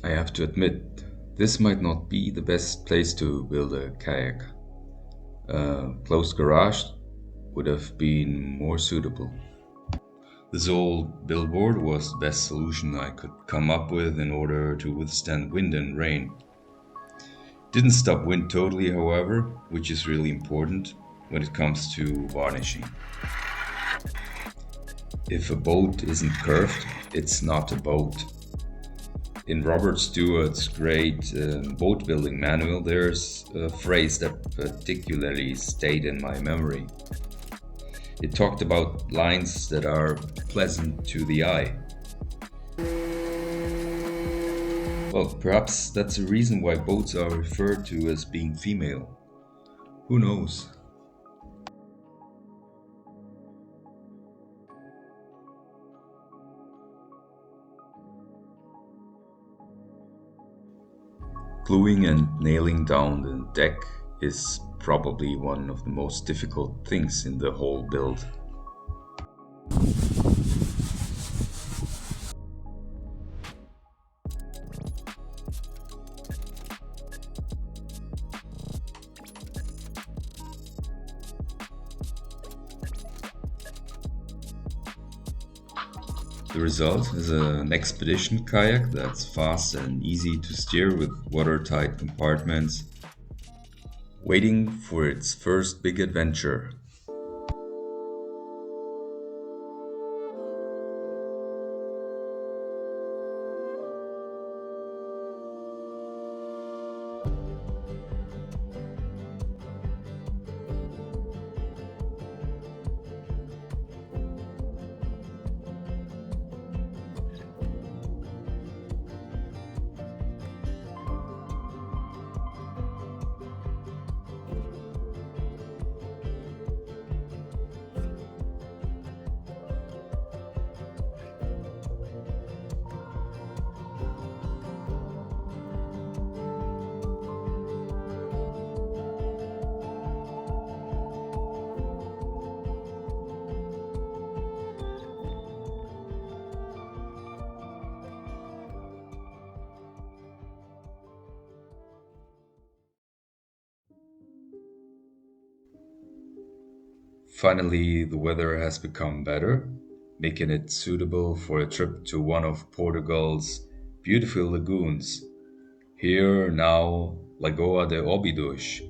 I have to admit, this might not be the best place to build a kayak. A closed garage would have been more suitable. This old billboard was the best solution I could come up with in order to withstand wind and rain. Didn't stop wind totally, however, which is really important when it comes to varnishing. If a boat isn't curved, it's not a boat. In Robert Stewart's great boat building manual, there's a phrase that particularly stayed in my memory. It talked about lines that are pleasant to the eye. Well, perhaps that's a reason why boats are referred to as being female. Who knows? Gluing and nailing down the deck is probably one of the most difficult things in the whole build. The result is an expedition kayak that's fast and easy to steer with watertight compartments, waiting for its first big adventure. Finally, the weather has become better, making it suitable for a trip to one of Portugal's beautiful lagoons. Here now, Lagoa de Obidos,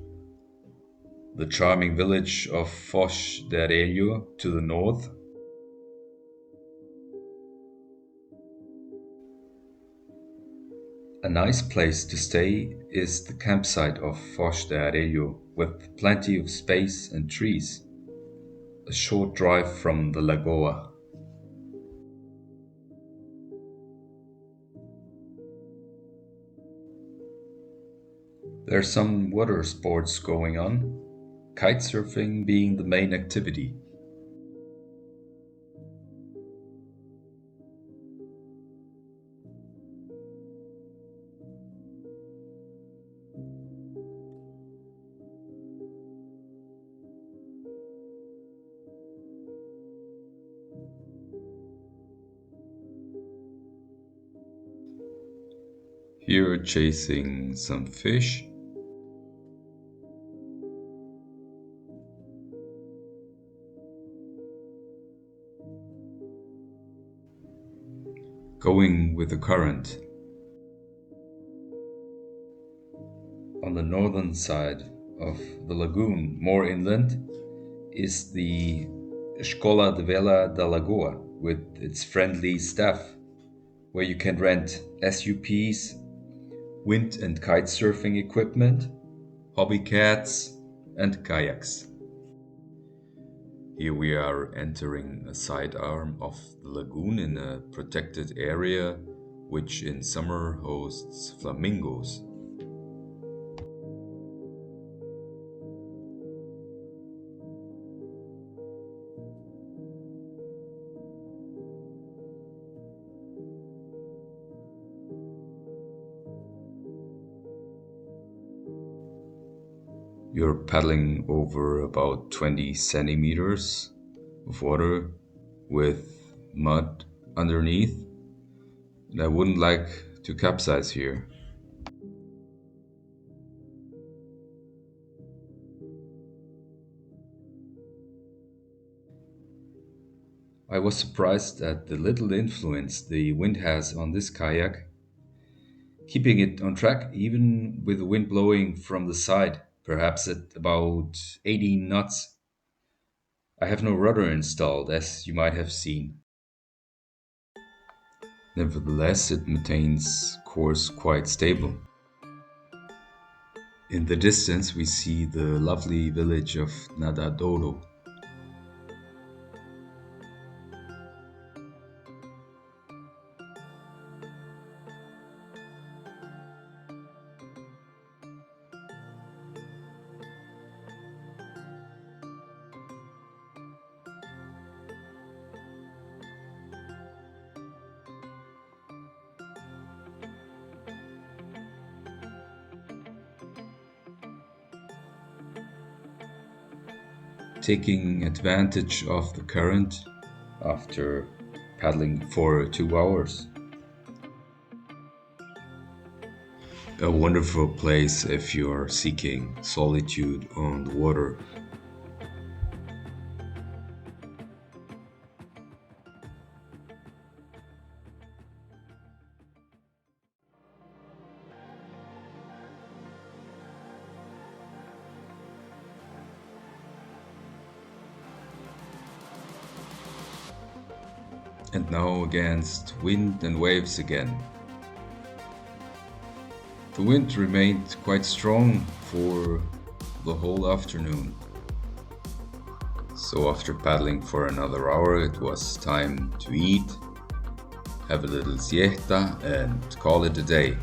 the charming village of Foz de Areia to the north. A nice place to stay is the campsite of Foz de Areia with plenty of space and trees, a short drive from the Lagoa. There's some water sports going on, kitesurfing being the main activity. Here chasing some fish, going with the current. On the northern side of the lagoon, more inland, is the Escola de Vela da Lagoa with its friendly staff, where you can rent SUPs, wind and kite surfing equipment, hobby cats, and kayaks. Here we are entering a side arm of the lagoon in a protected area which in summer hosts flamingos. You're paddling over about 20 centimeters of water with mud underneath. And I wouldn't like to capsize here. I was surprised at the little influence the wind has on this kayak, keeping it on track even with the wind blowing from the side, perhaps at about 18 knots. I have no rudder installed, as you might have seen. Nevertheless, it maintains course quite stable. In the distance, we see the lovely village of Nadadoro. Taking advantage of the current after paddling for 2 hours. A wonderful place if you're seeking solitude on the water. And now against wind and waves again. The wind remained quite strong for the whole afternoon. So after paddling for another hour, it was time to eat, have a little siesta, and call it a day.